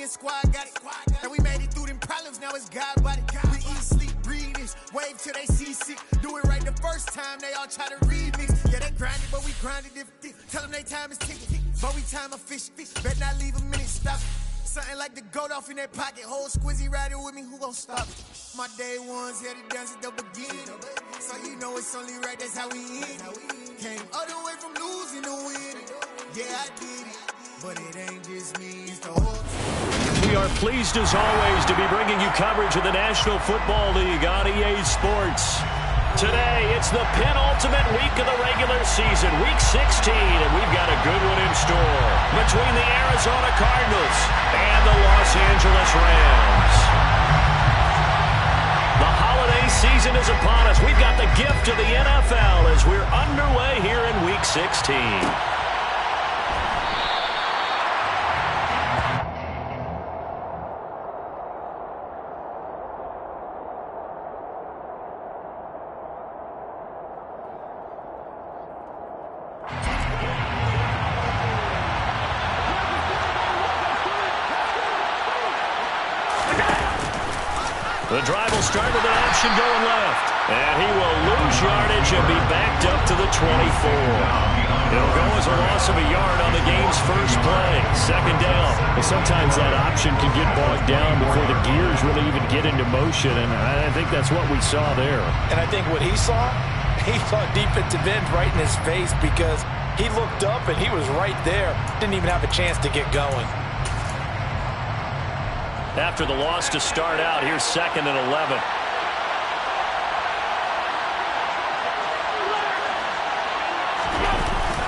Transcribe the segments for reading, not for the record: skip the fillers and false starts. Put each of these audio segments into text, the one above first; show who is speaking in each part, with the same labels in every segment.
Speaker 1: the squad got it. And we made it through them problems, now it's God body. We eat, sleep, breathe this, wave till they see sick. Do it right the first time, they all try to remix. Yeah, they grinded, but we grinded different. Tell them they time is ticking, but we time a fish. Bet not leave a minute, stop. Something like the goat off in that pocket. Whole squizzy riding with me, who gon' stop? My day ones had it down since the beginning. So you know it's only right, that's how we end. Came all the way from losing to winning. Yeah, I did it, but it ain't just me, it's the whole team.
Speaker 2: We are pleased as always to be bringing you coverage of the National Football League on EA Sports. Today, it's the penultimate week of the regular season, week 16, and we've got a good one in store between the Arizona Cardinals and the Los Angeles Rams. The holiday season is upon us. We've got the gift of the NFL as we're underway here in week 16. The drive will start with an option going left. And he will lose yardage and be backed up to the 24. It'll go as a loss of a yard on the game's first play. Second down.
Speaker 3: And sometimes that option can get bogged down before the gears really even get into motion, and I think that's what we saw there.
Speaker 4: And I think what he saw defensive end right in his face because he looked up and he was right there. Didn't even have a chance to get going.
Speaker 2: After the loss to start out, here's 2nd and 11.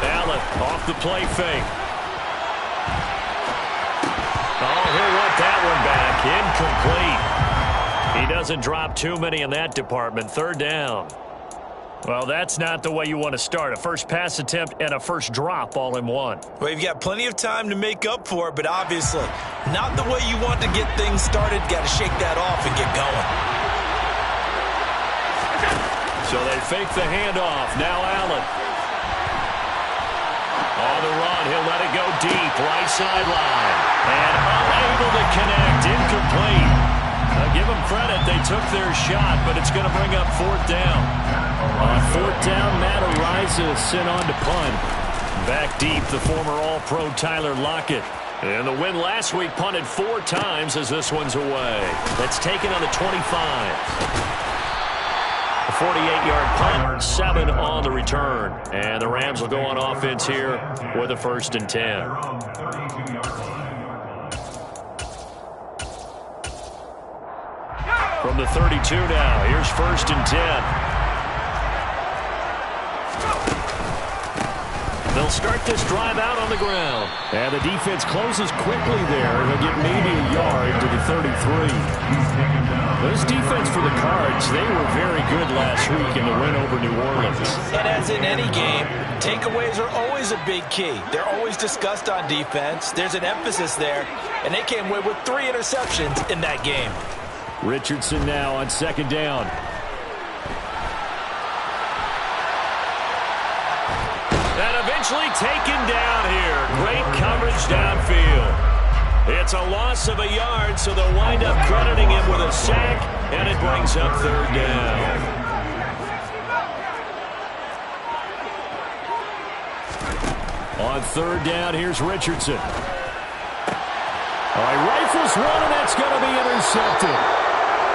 Speaker 2: Allen off the play fake. Oh, he'll want that one back. Incomplete. He doesn't drop too many in that department. 3rd down. Well, that's not the way you want to start. A first pass attempt and a first drop all in one.
Speaker 4: Well, you've got plenty of time to make up for it, but obviously not the way you want to get things started. Got to shake that off and get going.
Speaker 2: So they fake the handoff. Now Allen. On the run, he'll let it go deep, right sideline. And unable to connect, incomplete. Give them credit, they took their shot, but it's going to bring up 4th down.
Speaker 3: On 4th down, Matt Araiza sent on to punt.
Speaker 2: Back deep, the former All-Pro Tyler Lockett. And the win last week punted 4 times as this one's away. That's taken on the 25. A 48-yard punt, 7 on the return. And the Rams will go on offense here with a 1st and 10. From the 32 now, here's 1st and 10. They'll start this drive out on the ground.
Speaker 3: And the defense closes quickly there. They'll get maybe a yard to the 33. This defense for the Cards, they were very good last week in the win over New Orleans.
Speaker 4: And as in any game, takeaways are always a big key. They're always discussed on defense. There's an emphasis there, and they came away with 3 interceptions in that game.
Speaker 3: Richardson now on 2nd down.
Speaker 2: And eventually taken down here. Great coverage downfield. It's a loss of a yard, so they'll wind up crediting him with a sack, and it brings up 3rd down.
Speaker 3: On 3rd down, here's Richardson. All right, rifles one, and that's going to be intercepted.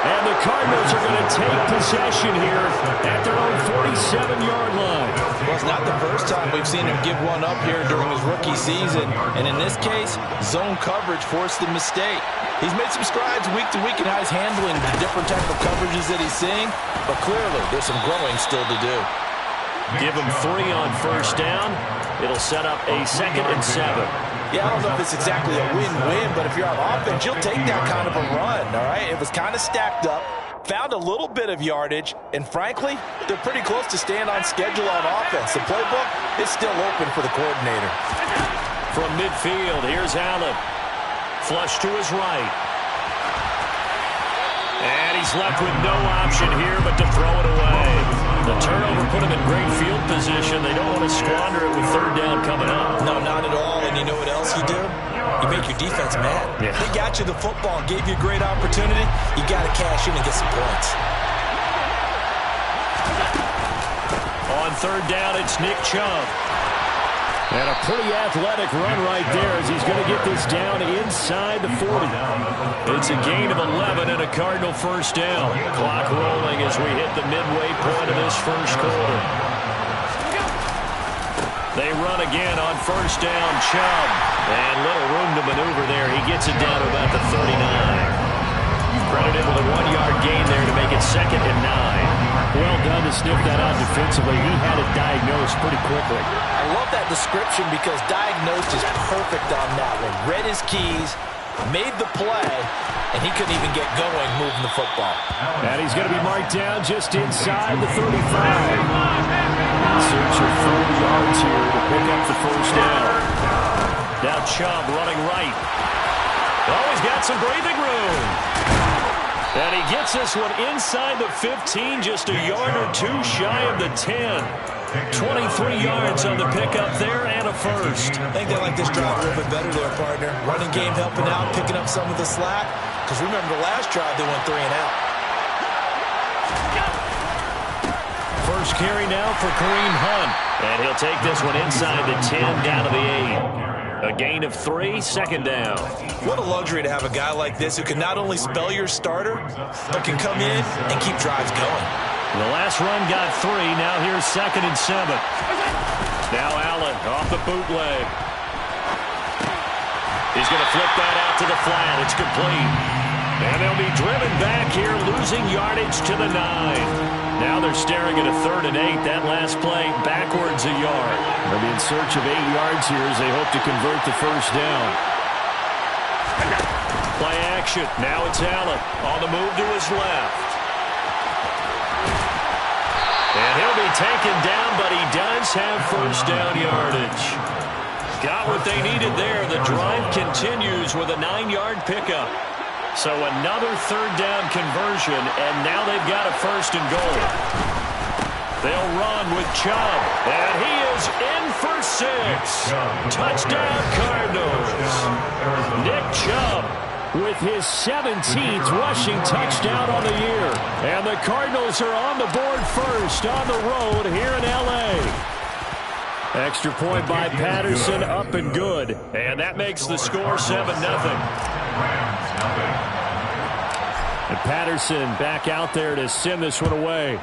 Speaker 3: And the Cardinals are going to take possession here at their own 47-yard line.
Speaker 4: Well, it's not the first time we've seen him give one up here during his rookie season. And in this case, zone coverage forced the mistake. He's made some strides week to week in how he's handling the different type of coverages that he's seeing. But clearly, there's some growing still to do.
Speaker 2: Give him 3 on 1st down. It'll set up a 2nd and 7.
Speaker 4: Yeah, I don't know if it's exactly a win-win, but if you're on offense, you'll take that kind of a run, all right? It was kind of stacked up, found a little bit of yardage, and frankly, they're pretty close to staying on schedule on offense. The playbook is still open for the coordinator.
Speaker 2: From midfield, here's Allen. Flush to his right. And he's left with no option here but to throw it away. The turnover put them in great field position. They don't want to squander it with third down coming up.
Speaker 4: No, not at all. And you know what else you do? You make your defense mad.
Speaker 2: Yeah.
Speaker 4: They got you the football, gave you a great opportunity. You got to cash in and get some points.
Speaker 2: On third down, it's Nick Chubb. And a pretty athletic run right there as he's going to get this down inside the 40. It's a gain of 11 and a Cardinal first down. Clock rolling as we hit the midway point of this first quarter. They run again on first down, Chubb. And little room to maneuver there. He gets it down to about the 39. Credit him with a 1-yard gain there to make it 2nd and 9.
Speaker 3: Well done to sniff that out defensively. He had it diagnosed pretty quickly.
Speaker 4: I love that description because diagnosed is perfect on that one. Read his keys, made the play, and he couldn't even get going moving the football.
Speaker 3: And he's going to be marked down just inside the 35. Search of 40 yards here to pick up the first down.
Speaker 2: Now Chubb running right. Oh, he's got some breathing room. And he gets this one inside the 15, just a yard or two shy of the 10. 23 yards on the pickup there and a first.
Speaker 4: I think they like this drive a little bit better there, partner. Running game helping out, picking up some of the slack. Because remember the last drive, they went 3 and out.
Speaker 2: First carry now for Kareem Hunt. And he'll take this one inside the 10, down to the 8. A gain of 3, 2nd down.
Speaker 4: What a luxury to have a guy like this who can not only spell your starter, but can come in and keep drives going.
Speaker 2: The last run got 3. Now here's 2nd and 7. Now Allen off the bootleg. He's going to flip that out to the flat. It's complete. And they'll be driven back here, losing yardage to the 9. Now they're staring at a 3rd and 8. That last play backwards a yard.
Speaker 3: They'll be in search of 8 yards here as they hope to convert the first down.
Speaker 2: Play action. Now it's Allen on the move to his left. And he'll be taken down, but he does have first down yardage. Got what they needed there. The drive continues with a 9-yard pickup. So another 3rd down conversion, and now they've got a 1st and goal. They'll run with Chubb, and he is in for 6. Touchdown, Cardinals. Nick Chubb with his 17th rushing touchdown on the year. And the Cardinals are on the board first on the road here in L.A. Extra point by Patterson, up and good. And that makes the score 7-0. And Patterson back out there to send this one away.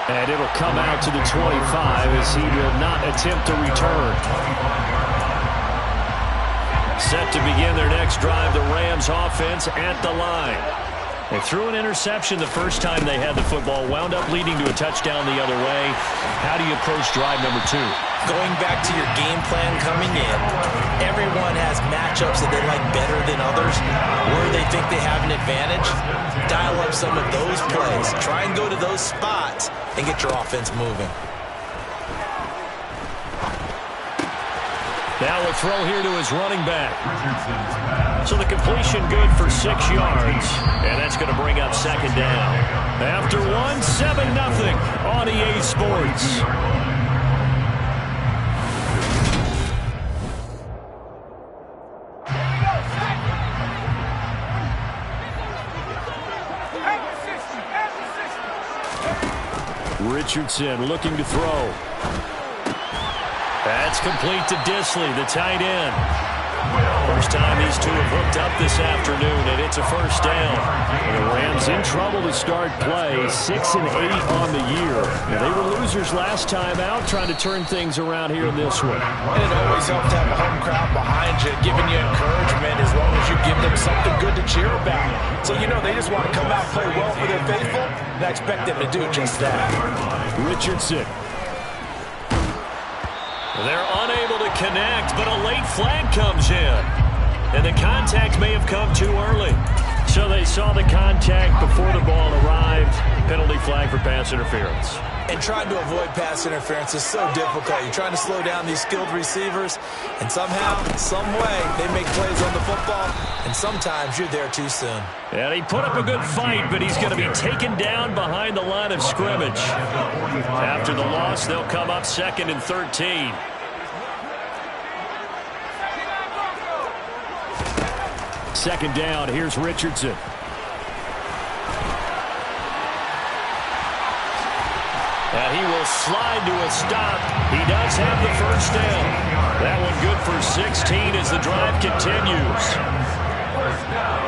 Speaker 2: And it'll come out to the 25 as he will not attempt to return. Set to begin their next drive, the Rams offense at the line. They threw an interception the first time they had the football, wound up leading to a touchdown the other way. How do you approach drive number 2?
Speaker 4: Going back to your game plan coming in, everyone has matchups that they like better than others. Where they think they have an advantage, dial up some of those plays. Try and go to those spots and get your offense moving.
Speaker 2: Now a throw here to his running back. So the completion good for 6 yards. And that's going to bring up 2nd down. After 1, 7-0 on EA Sports. Richardson looking to throw. That's complete to Disley, the tight end. First time these two have hooked up this afternoon, and it's a first down. And the Rams in trouble to start play, 6 and 8 on the year. And they were losers last time out, trying to turn things around here in this one.
Speaker 4: And it always helps to have a home crowd behind you, giving you encouragement as long as you give them something good to cheer about. So, you know, they just want to come out and play well for their faithful, and I expect them to do just that.
Speaker 2: Richardson. They're unable to connect, but a late flag comes in. And the contact may have come too early. So they saw the contact before the ball arrived. Penalty flag flag for pass interference.
Speaker 4: And trying to avoid pass interference is so difficult. You're trying to slow down these skilled receivers, and somehow, some way, they make plays on the football, and sometimes you're there too soon.
Speaker 2: And he put up a good fight, but he's going to be taken down behind the line of scrimmage. After the loss, they'll come up 2nd and 13. Second down, here's Richardson. And he will slide to a stop. He does have the first down. That one good for 16 as the drive continues.
Speaker 5: First down.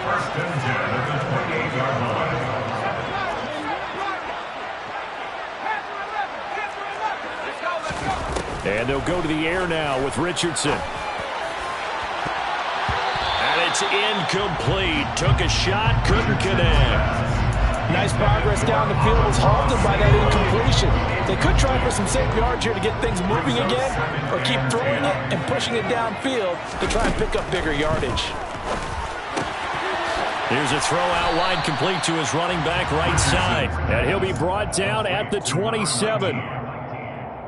Speaker 5: First and 10 at the 28-yard line.
Speaker 2: And they'll go to the air now with Richardson. And it's incomplete. Took a shot, couldn't connect.
Speaker 4: Nice progress down the field, was halted by that incompletion. They could try for some safe yards here to get things moving again, or keep throwing it and pushing it downfield to try and pick up bigger yardage.
Speaker 2: Here's a throw out wide, complete to his running back right side. And he'll be brought down at the 27.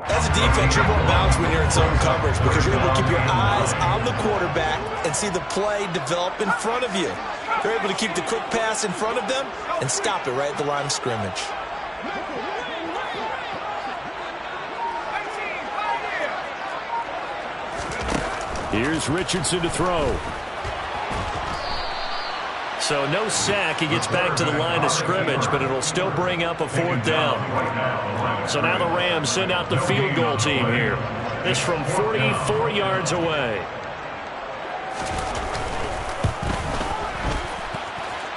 Speaker 4: As a defense, you're more balanced when you're in zone coverage because you're able to keep your eyes on the quarterback and see the play develop in front of you. You're able to keep the quick pass in front of them and stop it right at the line of scrimmage.
Speaker 2: Here's Richardson to throw. So no sack. He gets back to the line of scrimmage, but it'll still bring up a 4th down. So now the Rams send out the field goal team here. This from 44 yards away.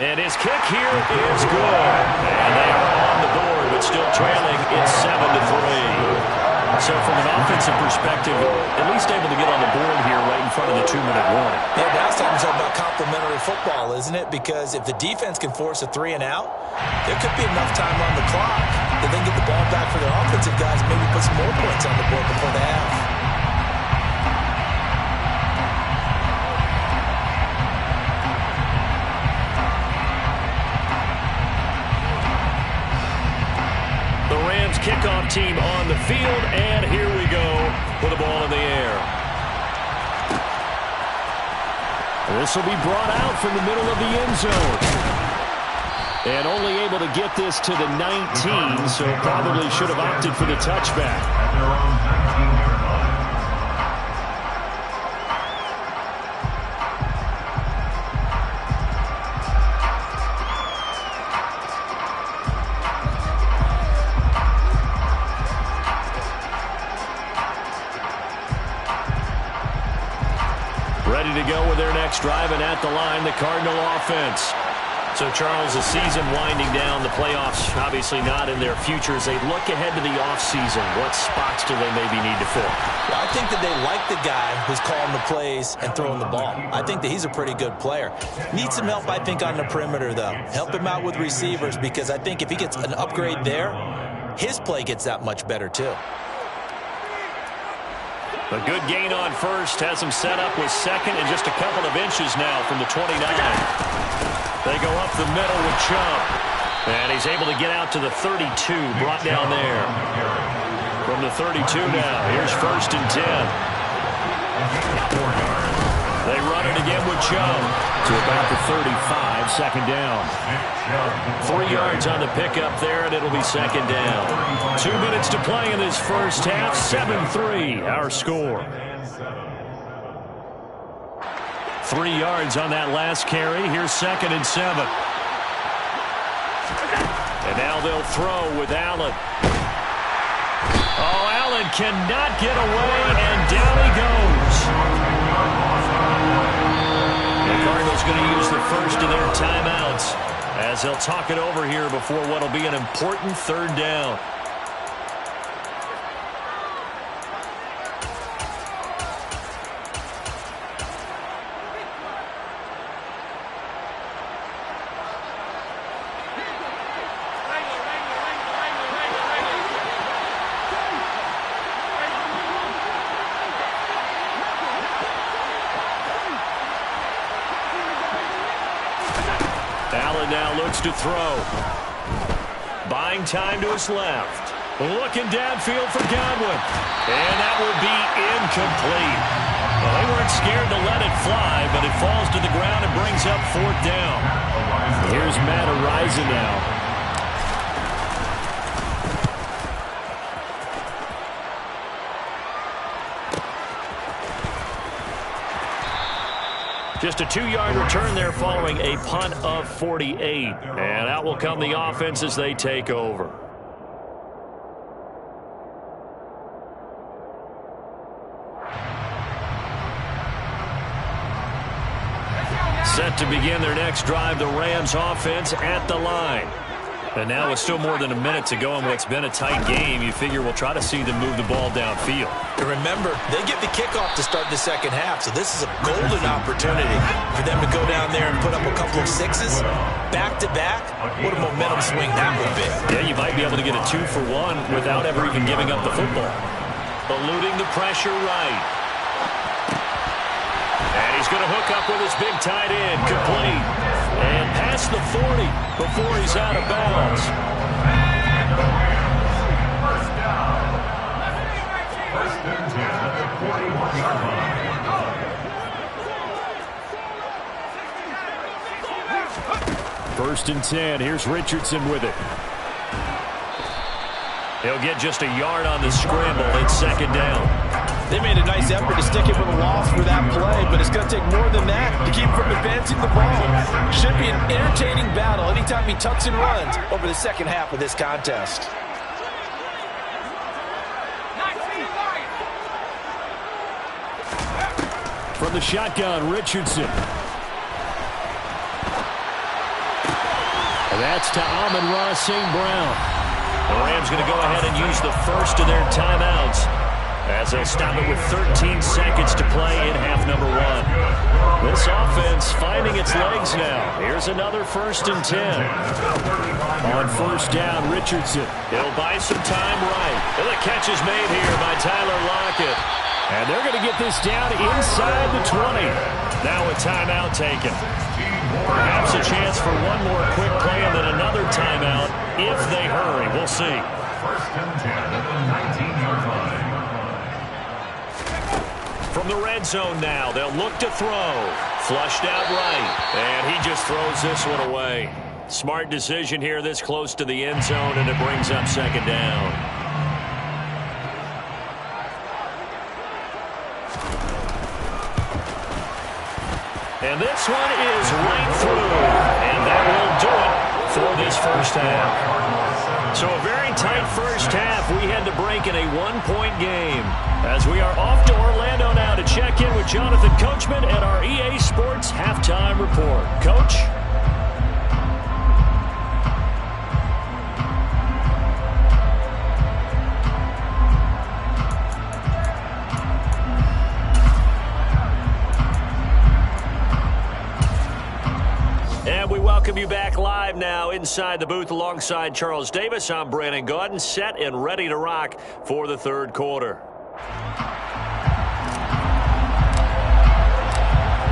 Speaker 2: And his kick here is good. And they are on the board, but still trailing. It's 7-3. So from an offensive perspective, at least able to get on the board here right in front of the 2-minute warning.
Speaker 4: Yeah, now it's time to talk about complementary football, isn't it? Because if the defense can force a 3 and out, there could be enough time on the clock to then get the ball back for their offensive guys and maybe put some more points on the board before the half.
Speaker 2: Kickoff team on the field, and here we go with the ball in the air. This will be brought out from the middle of the end zone. And only able to get this to the 19, so probably should have opted for the touchback. Ready to go with their next drive, and at the line, the Cardinal offense. So, Charles, the season winding down, the playoffs obviously not in their future. As they look ahead to the offseason, what spots do they maybe need to fill?
Speaker 4: Well, I think that they like the guy who's calling the plays and throwing the ball. I think that he's a pretty good player. Needs some help, I think, on the perimeter, though. Help him out with receivers, because I think if he gets an upgrade there, his play gets that much better, too.
Speaker 2: A good gain on first, has him set up with second and just a couple of inches now from the 29. They go up the middle with Chubb. And he's able to get out to the 32, brought down there. From the 32 now, here's 1st and 10. They run it again with Chubb to about the 35, 2nd down. 3 yards on the pickup there, and it'll be 2nd down. 2 minutes to play in this first half, 7-3, our score. 3 yards on that last carry. Here's 2nd and 7. And now they'll throw with Allen. Oh, Allen cannot get away, and down he goes. The Cardinals going to use the first of their timeouts as they'll talk it over here before what will be an important 3rd down. Allen now looks to throw. Buying time to his left. Looking downfield for Godwin. And that will be incomplete. Well, they weren't scared to let it fly, but it falls to the ground and brings up 4th down. Here's Matt Araiza now. Just a 2-yard return there following a punt of 48. And out will come the offense as they take over. Set to begin their next drive, the Rams offense at the line. And now with still more than a minute to go in what's been a tight game, you figure we'll try to see them move the ball downfield.
Speaker 4: And remember, they get the kickoff to start the second half, so this is a golden opportunity for them to go down there and put up a couple of sixes. Back-to-back, what a momentum swing that would be.
Speaker 2: Yeah, you might be able to get a 2-for-1 without ever even giving up the football. Eluding the pressure right. And he's going to hook up with his big tight end, complete. And past the 40 before he's out of bounds.
Speaker 5: First down. First and 10 at the 41-yard line.
Speaker 3: First and 10. Here's Richardson with it.
Speaker 2: He'll get just a yard on the scramble. It's 2nd down.
Speaker 4: They made a nice effort to stick it with a loss for that play, but it's going to take more than that to keep from advancing the ball. Should be an entertaining battle anytime he tucks and runs over the second half of this contest.
Speaker 3: From the shotgun, Richardson. And that's to Amon-Ra St. Brown.
Speaker 2: The Rams going to go ahead and use the first of their timeouts, as they'll stop it with 13 seconds to play in half number 1. This offense finding its legs now. Here's another 1st and 10.
Speaker 3: On 1st down, Richardson.
Speaker 2: He'll buy some time right. And the catch is made here by Tyler Lockett.
Speaker 3: And they're going to get this down inside the 20.
Speaker 2: Now a timeout taken. Perhaps a chance for one more quick play and then another timeout if they hurry. We'll see.
Speaker 5: 1st and 10 at the 19-yard line.
Speaker 2: From the red zone now, they'll look to throw. Flushed out right. And he just throws this one away. Smart decision here this close to the end zone, and it brings up 2nd down. And this one is right through. And that will do it for this first half. So a very tight first half. We had to break in a 1-point game. As we are off to Orlando now to check in with Jonathan Coachman at our EA Sports Halftime Report. Coach? And we welcome you back live now inside the booth alongside Charles Davis. I'm Brandon Gaudin, set and ready to rock for the 3rd quarter.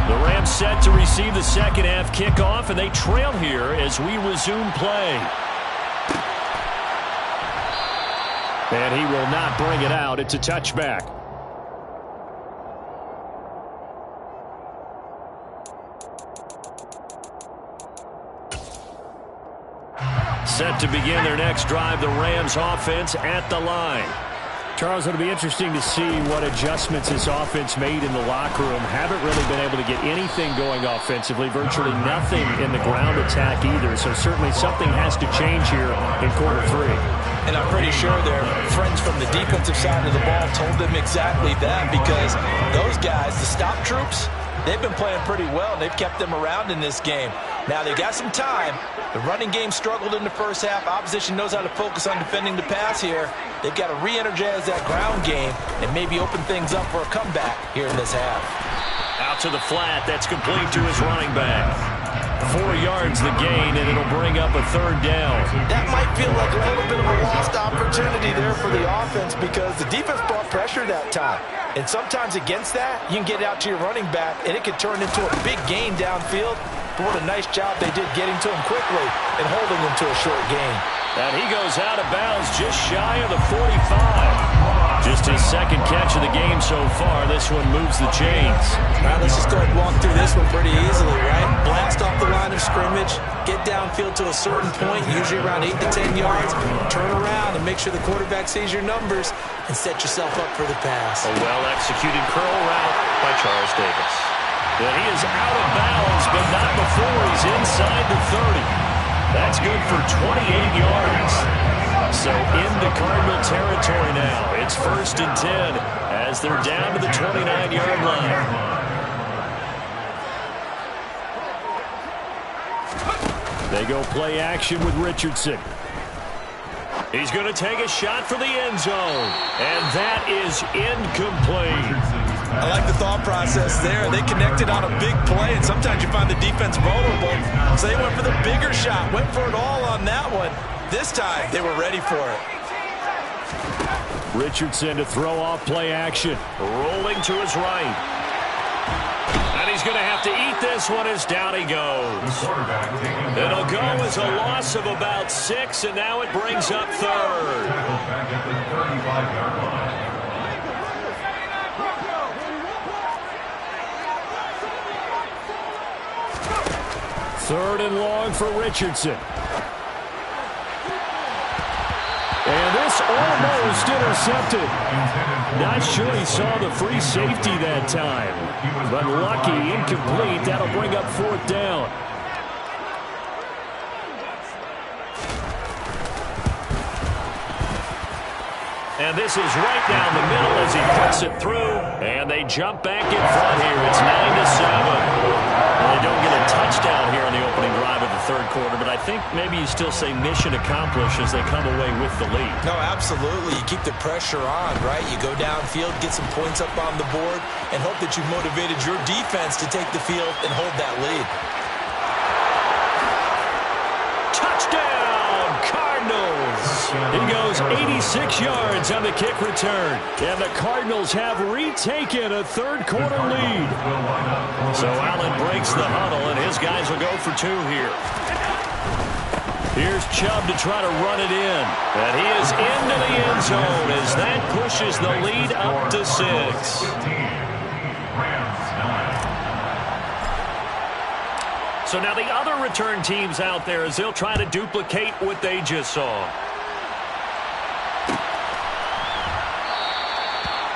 Speaker 2: The Rams set to receive the second half kickoff, and they trail here as we resume play.
Speaker 3: And he will not bring it out. It's a touchback.
Speaker 2: Set to begin their next drive, the Rams offense at the line.
Speaker 3: Charles, it'll be interesting to see what adjustments this offense made in the locker room. Haven't really been able to get anything going offensively, virtually nothing in the ground attack either. So certainly something has to change here in quarter 3.
Speaker 4: And I'm pretty sure their friends from the defensive side of the ball told them exactly that, because those guys, the stop troops, they've been playing pretty well, and they've kept them around in this game. Now they've got some time. The running game struggled in the first half. Opposition knows how to focus on defending the pass here. They've got to re-energize that ground game and maybe open things up for a comeback here in this half.
Speaker 2: Out to the flat. That's complete to his running back. 4 yards the gain, and it'll bring up a 3rd down.
Speaker 4: That might feel like a little bit of a lost opportunity there for the offense, because the defense brought pressure that time. And sometimes against that, you can get out to your running back, and it can turn into a big gain downfield. But what a nice job they did getting to him quickly and holding him to a short gain.
Speaker 2: And he goes out of bounds just shy of the 45. Just his second catch of the game so far. This one moves the chains.
Speaker 4: Now let's just go ahead and walk through this one pretty easily, right? Blast off the line of scrimmage, get downfield to a certain point, usually around 8 to 10 yards, turn around and make sure the quarterback sees your numbers and set yourself up for the pass.
Speaker 2: A well-executed curl route by Charles Davis. And he is out of bounds, but not before he's inside the 30. That's good for 28 yards. So into Cardinal territory now. It's 1st and 10 as they're down to the 29-yard line. They go play action with Richardson. He's going to take a shot for the end zone. And that is incomplete.
Speaker 4: I like the thought process there. They connected on a big play, and sometimes you find the defense vulnerable. So they went for the bigger shot, went for it all on that one. This time, they were ready for it.
Speaker 2: Richardson to throw off play action. Rolling to his right. And he's going to have to eat this one as down he goes. It'll go as a loss of about 6, and now it brings up 3rd.
Speaker 5: Back at the 35-yard line.
Speaker 2: 3rd and long for Richardson. And this almost intercepted. Not sure he saw the free safety that time. But lucky, incomplete. That'll bring up 4th down. And this is right down the middle as he puts it through. And they jump back in front here. It's 9-7. Well, they don't get a touchdown here in the opening drive of the 3rd quarter, but I think maybe you still say mission accomplished as they come away with the lead.
Speaker 4: No, absolutely. You keep the pressure on, right? You go downfield, get some points up on the board, and hope that you've motivated your defense to take the field and hold that lead.
Speaker 2: Touchdown, Cardinals! He goes 86 yards on the kick return, and the Cardinals have retaken a 3rd quarter lead. So Allen breaks the huddle, and his guys will go for 2 here. Here's Chubb to try to run it in, and he is into the end zone as that pushes the lead up to 6. So now the other return teams out there as they'll try to duplicate what they just saw.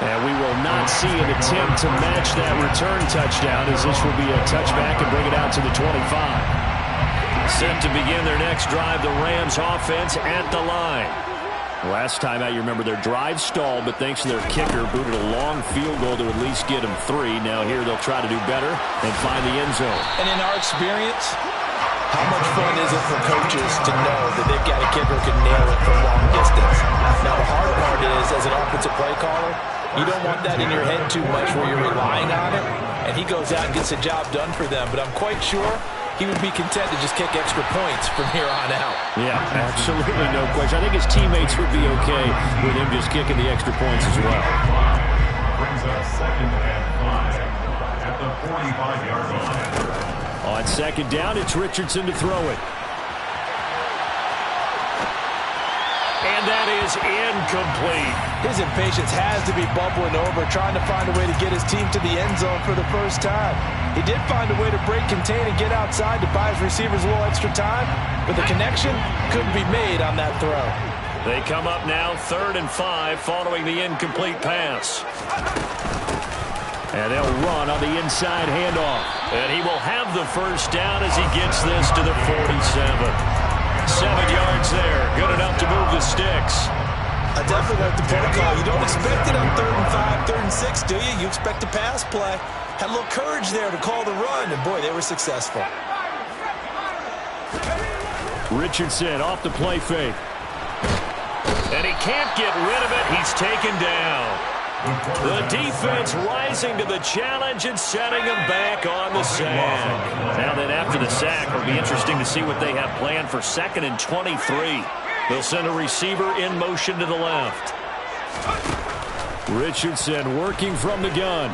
Speaker 2: And we will not see an attempt to match that return touchdown as this will be a touchback and bring it out to the 25. Set to begin their next drive, the Rams offense at the line. Last time out, you remember their drive stalled, but thanks to their kicker, booted a long field goal to at least get them 3. Now here they'll try to do better and find the end zone.
Speaker 4: And in our experience, how much fun is it for coaches to know that they've got a kicker who can nail it from long distance? Now the hard part is, as an offensive play caller, you don't want that in your head too much where you're relying on it, and he goes out and gets the job done for them. But I'm quite sure he would be content to just kick extra points from here on out.
Speaker 2: Yeah, absolutely no question. I think his teammates would be okay with him just kicking the extra points as well.
Speaker 5: Brings up 2nd and 5 at the 45-yard line.
Speaker 2: On 2nd down, it's Richardson to throw it. And that is incomplete.
Speaker 4: His impatience has to be bubbling over, trying to find a way to get his team to the end zone for the first time. He did find a way to break, contain, and get outside to buy his receivers a little extra time, but the connection couldn't be made on that throw.
Speaker 2: They come up now 3rd and 5 following the incomplete pass. And they'll run on the inside handoff. And he will have the first down as he gets this to the 47. 7 yards there. Good enough to move the sticks.
Speaker 4: I definitely like the play call. You don't expect it on 3rd and 5, 3rd and 6, do you? You expect a pass play. Had a little courage there to call the run, and boy, they were successful.
Speaker 2: Richardson off the play fake. And he can't get rid of it. He's taken down. The defense rising to the challenge and setting him back on the sack. Now then, after the sack, it'll be interesting to see what they have planned for 2nd and 23. They'll send a receiver in motion to the left. Richardson working from the gun.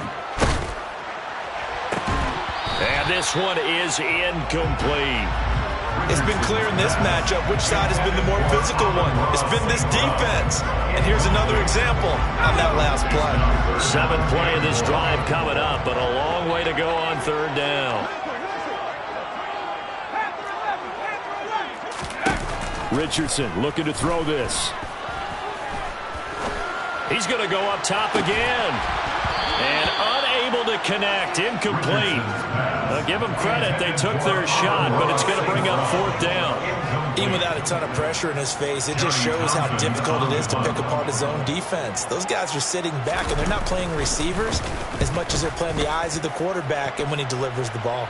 Speaker 2: And this one is incomplete.
Speaker 4: It's been clear in this matchup which side has been the more physical one. It's been this defense. And here's another example on that last play.
Speaker 2: 7th play of this drive coming up, but a long way to go on 3rd down.
Speaker 3: Richardson looking to throw this.
Speaker 2: He's going to go up top again. And unable to connect. Incomplete. I'll give them credit. They took their shot, but it's going to bring up 4th down.
Speaker 4: Even without a ton of pressure in his face, it just shows how difficult it is to pick apart his own defense. Those guys are sitting back, and they're not playing receivers as much as they're playing the eyes of the quarterback and when he delivers the ball.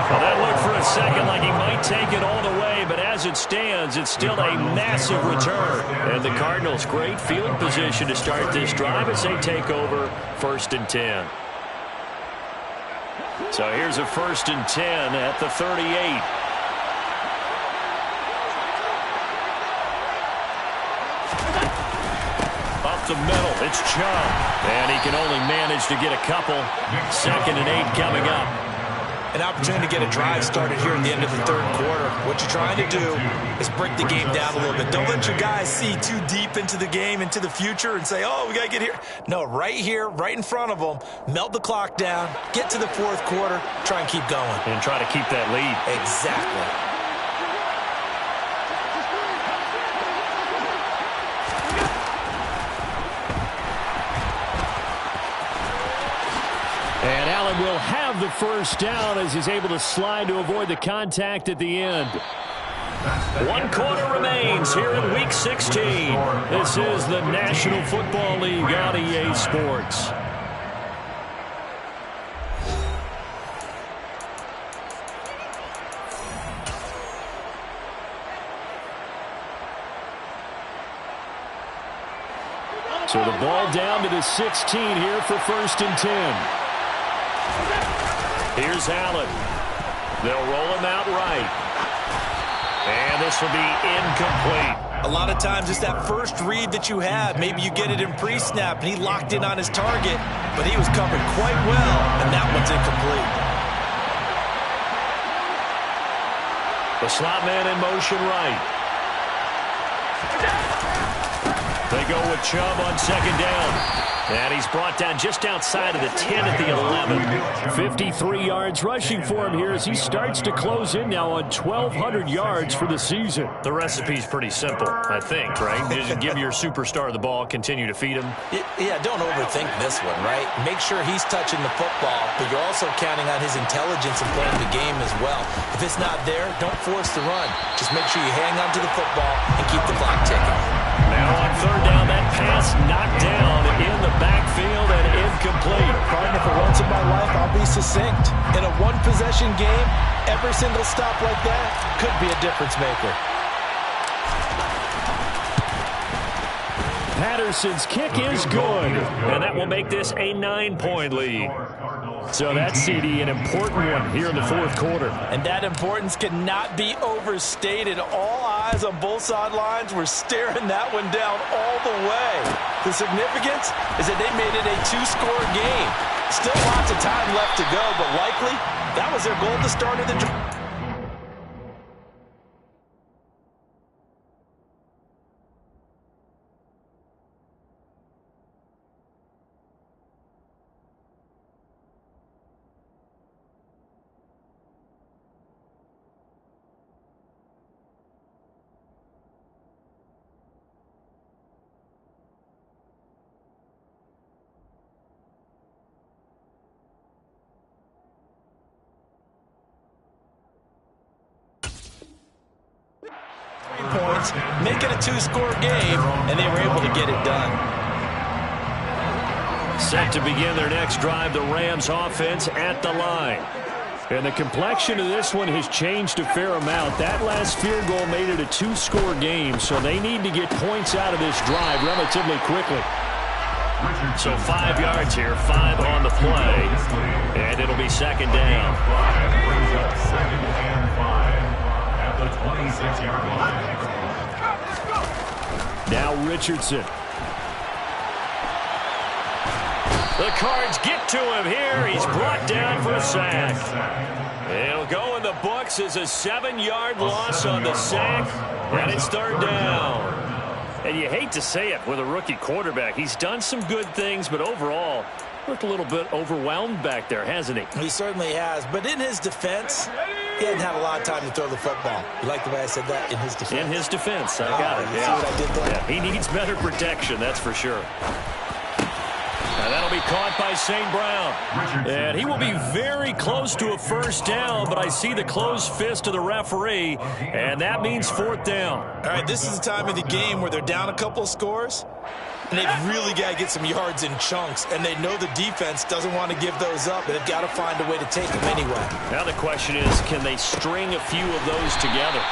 Speaker 2: Well, that looked for a second like he might take it all the way, but as it stands, it's still a massive return. And the Cardinals, great field position to start this drive as they take over 1st and 10. So here's a 1st and 10 at the 38. Up the middle, it's Chubb. And he can only manage to get a couple. 2nd and 8 coming up.
Speaker 4: An opportunity to get a drive started here at the end of the 3rd quarter. What you're trying to do is break the game down a little bit. Don't let your guys see too deep into the game, into the future, and say, oh, we got to get here. No, right here, right in front of them, melt the clock down, get to the 4th quarter, try and keep going.
Speaker 2: And try to keep that lead.
Speaker 4: Exactly.
Speaker 3: And Allen will have the 1st down as he's able to slide to avoid the contact at the end.
Speaker 2: 1 quarter remains here in Week 16. This is the National Football League on EA Sports.
Speaker 3: So the ball down to the 16 here for 1st and 10.
Speaker 2: Here's Allen. They'll roll him out right. And this will be incomplete.
Speaker 4: A lot of times it's that first read that you have. Maybe you get it in pre-snap, and he locked in on his target, but he was covered quite well, and that one's incomplete.
Speaker 2: The slot man in motion right. They go with Chubb on 2nd down. And he's brought down just outside of the 10 at the 11.
Speaker 3: 53 yards rushing for him here as he starts to close in now on 1,200 yards for the season.
Speaker 2: The recipe's pretty simple, I think, right? Just give your superstar the ball, continue to feed him.
Speaker 4: Yeah, don't overthink this one, right? Make sure he's touching the football, but you're also counting on his intelligence in playing the game as well. If it's not there, don't force the run. Just make sure you hang on to the football and keep the clock ticking.
Speaker 2: Now on 3rd down, that pass knocked down in the backfield and incomplete.
Speaker 4: Partner, for once in my life, I'll be succinct. In a one-possession game, every single stop like that could be a difference maker.
Speaker 3: Patterson's kick is good.
Speaker 2: And that will make this a 9-point lead.
Speaker 3: So that's, CD, an important one here in the 4th quarter.
Speaker 4: And that importance cannot be overstated. All eyes on both sidelines were staring that one down all the way. The significance is that they made it a 2-score game. Still lots of time left to go, but likely that was their goal at the start of the drive. Points, make it a 2-score game, and they were able to get it done.
Speaker 2: Set to begin their next drive, the Rams offense at the line.
Speaker 3: And the complexion of this one has changed a fair amount. That last field goal made it a 2-score game, so they need to get points out of this drive relatively quickly.
Speaker 2: So 5 yards here, 5 on the play, and it'll be 2nd down.
Speaker 5: 2nd and 5 at the 26-yard line.
Speaker 3: Now Richardson.
Speaker 2: The Cards get to him here. He's brought down for a sack. It'll go in the books as a 7-yard loss on the sack, and it's third down.
Speaker 3: And you hate to say it with a rookie quarterback. He's done some good things, but overall, looked a little bit overwhelmed back there, hasn't he?
Speaker 4: He certainly has. But in his defense, he hadn't had a lot of time to throw the football. You like the way I said that? In his defense?
Speaker 3: In his defense. I got it.
Speaker 4: You see what I did there?
Speaker 3: Yeah, he needs better protection, that's for sure.
Speaker 2: And that'll be caught by St. Brown. And he will be very close to a first down, but I see the closed fist of the referee, and that means fourth down.
Speaker 4: All right, this is the time of the game where they're down a couple of scores, and they've really got to get some yards in chunks, and they know the defense doesn't want to give those up, but they've got to find a way to take them anyway.
Speaker 2: Now the question is, can they string a few of those together?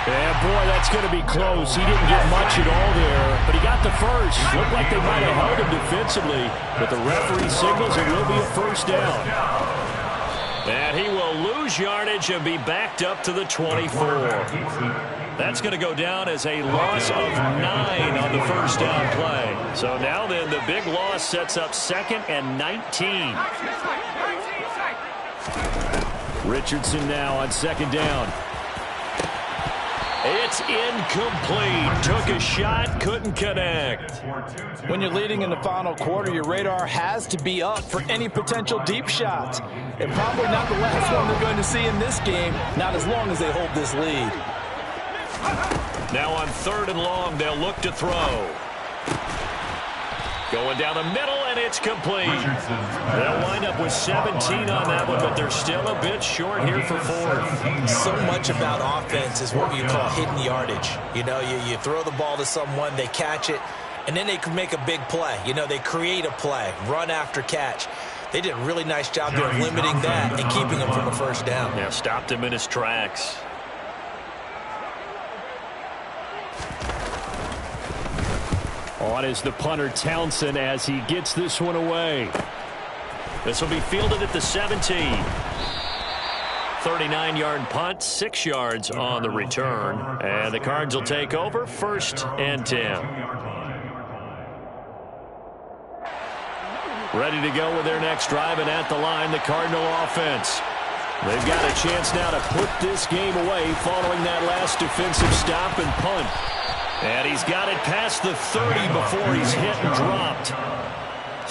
Speaker 3: Yeah, boy, that's going to be close. He didn't get much at all there, but he got the first. Looked like they might have held him defensively, but the referee signals it will be a first down.
Speaker 2: And he will lose yardage and be backed up to the 24. That's going to go down as a loss of 9 on the first down play. So now then, the big loss sets up 2nd and 19.
Speaker 3: Richardson now on 2nd down.
Speaker 2: It's incomplete. Took a shot, couldn't connect.
Speaker 4: When you're leading in the final quarter, your radar has to be up for any potential deep shots. And probably not the last one they're going to see in this game, not as long as they hold this lead.
Speaker 2: Now on 3rd and long, they'll look to throw. Going down the middle, and it's complete. They'll wind up with 17 on that one, but they're still a bit short here for 4th.
Speaker 4: So much about offense is what you call hidden yardage. You know, you throw the ball to someone, they catch it, and then they can make a big play. You know, they create a play, run after catch. They did a really nice job there of limiting that and keeping him from a first down.
Speaker 2: Yeah, stopped him in his tracks.
Speaker 3: On is the punter Townsend as he gets this one away.
Speaker 2: This will be fielded at the 17. 39-yard punt, 6 yards on the return. And the Cards will take over 1st and 10. Ready to go with their next drive, and at the line, the Cardinal offense. They've got a chance now to put this game away following that last defensive stop and punt. And he's got it past the 30 before he's hit and dropped.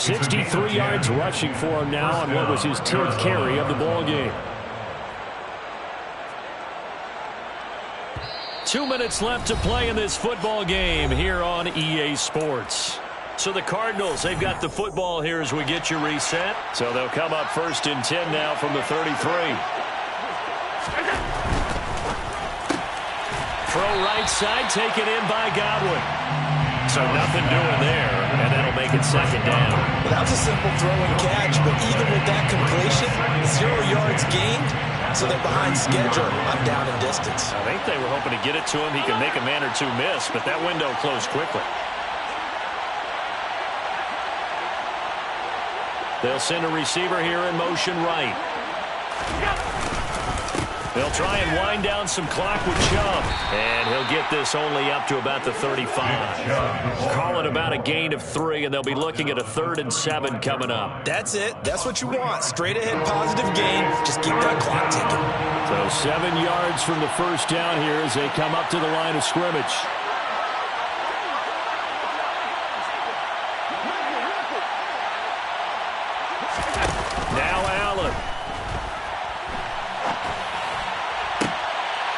Speaker 2: 63 yards rushing for him now on what was his 10th carry of the ball game. 2 minutes left to play in this football game here on EA Sports. So the Cardinals, they've got the football here as we get you reset. So they'll come up 1st and 10 now from the 33. Throw right side, taken in by Godwin. So nothing doing there, and that'll make it 2nd down.
Speaker 4: Well, that was a simple throw and catch, but even with that completion, 0 yards gained, so they're behind schedule on down and distance.
Speaker 2: I think they were hoping to get it to him. He can make a man or two miss, but that window closed quickly. They'll send a receiver here in motion right. They'll try and wind down some clock with Chubb. And he'll get this only up to about the 35. Call it about a gain of 3, and they'll be looking at a 3rd and 7 coming up.
Speaker 4: That's it. That's what you want. Straight ahead positive gain. Just keep that clock ticking.
Speaker 3: So 7 yards from the first down here as they come up to the line of scrimmage.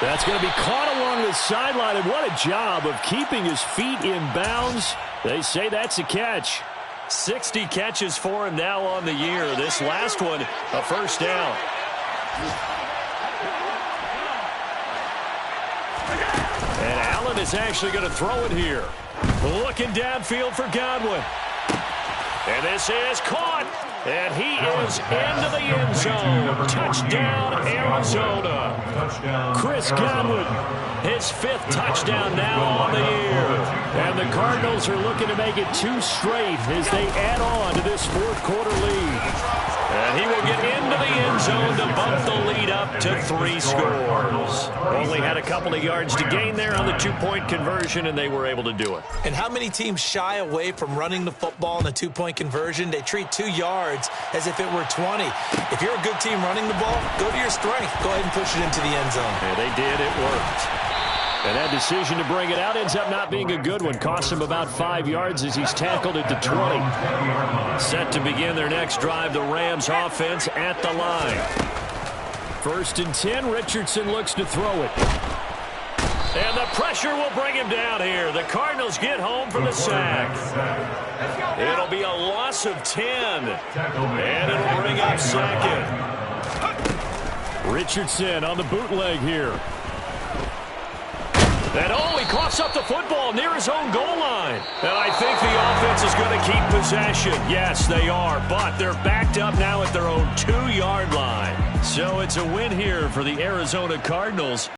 Speaker 3: That's going to be caught along the sideline, and what a job of keeping his feet in bounds. They say that's a catch.
Speaker 2: 60 catches for him now on the year. This last one, a first down. And Allen is actually going to throw it here. Looking downfield for Godwin. And this is caught. And he is into the end zone. Touchdown, Arizona. Chris Godwin, his 5th touchdown now on the year. And the Cardinals are looking to make it 2 straight as they add on to this 4th quarter lead. And he will get into into the end zone to bump the lead up to 3 scores. Only had a couple of yards to gain there on the 2-point conversion, and they were able to do it.
Speaker 4: And how many teams shy away from running the football in the 2-point conversion? They treat 2 yards as if it were 20. If you're a good team running the ball, go to your strength. Go ahead and push it into the end zone.
Speaker 2: Yeah, they did. It worked. And that decision to bring it out ends up not being a good one. Costs him about 5 yards as he's tackled at the 20. Set to begin their next drive, the Rams offense at the line. 1st and 10, Richardson looks to throw it. And the pressure will bring him down here. The Cardinals get home for the sack. It'll be a loss of 10. And it'll bring up 2nd. Richardson on the bootleg here. And he coughs up the football near his own goal line. And I think the offense is going to keep possession. Yes, they are, but they're backed up now at their own 2-yard line. So it's a win here for the Arizona Cardinals.